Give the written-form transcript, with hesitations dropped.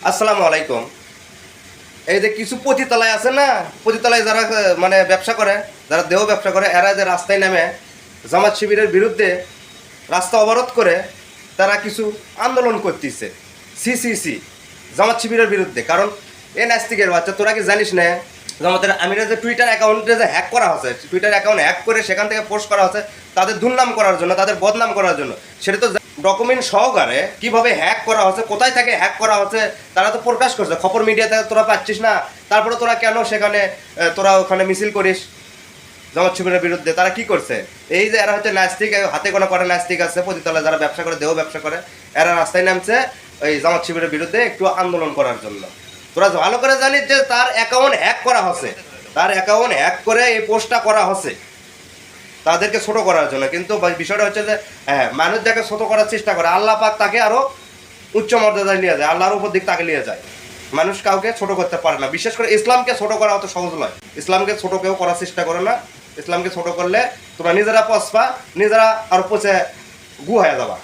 আসসালামু আলাইকুম। এই যে কিছু পতিতালয় আছে না, পতিতালয় যারা মানে ব্যবসা করে, যারা দেহ ব্যবসা করে, এরা যে রাস্তায় নেমে জামাত শিবিরের বিরুদ্ধে রাস্তা অবরোধ করে তারা কিছু আন্দোলন করতেছে। সি সি সি জামাত শিবিরের বিরুদ্ধে। কারণ এ নাস্তিকের বাচ্চা, তোরা কি জানিস না জামাতের আমিরের যে টুইটার অ্যাকাউন্টে যে হ্যাক করা হচ্ছে, টুইটার অ্যাকাউন্ট হ্যাক করে সেখান থেকে পোস্ট করা হচ্ছে তাদের দুর্নাম করার জন্য, তাদের বদনাম করার জন্য। সেটা তো ডকুমেন্ট সহকারে কিভাবে হ্যাক করা হচ্ছে, কোথায় থেকে হ্যাক করা হচ্ছে তারা তো প্রকাশ করছে। খবর মিডিয়াতে তোরা পাচ্ছিস না, তারপরে তোরা কেন সেখানে তোরা ওখানে মিছিল করিস জামাত শিবিরের বিরুদ্ধে? তারা কি করছে? এই যে এরা হচ্ছে নাস্তিক, হাতে কোনো কটা নাস্তিক আছে পতিতলায় যারা ব্যবসা করে, দেহ ব্যবসা করে, এরা রাস্তায় নামছে ওই জামাত শিবিরের বিরুদ্ধে একটু আন্দোলন করার জন্য। তোরা ভালো করে জানিস যে তার অ্যাকাউন্ট হ্যাক করা হচ্ছে, তার অ্যাকাউন্ট হ্যাক করে এই পোস্টটা করা হচ্ছে তাদেরকে ছোট করার জন্য। কিন্তু বিষয়টা হচ্ছে যে হ্যাঁ, মানুষ যাকে ছোট করার চেষ্টা করে আল্লাহ পাক তাকে আরো উচ্চ মর্যাদায় নিয়ে যায়, আল্লাহর উপর দিক তাকে নিয়ে যায়। মানুষ কাউকে ছোট করতে পারে না, বিশেষ করে ইসলামকে ছোট করা অত সহজ নয়। ইসলামকে ছোট কেউ করার চেষ্টা করে না। ইসলামকে ছোট করলে তোমরা নিজেরা পচবা, নিজেরা আরো পচে গু হয়ে যাবা।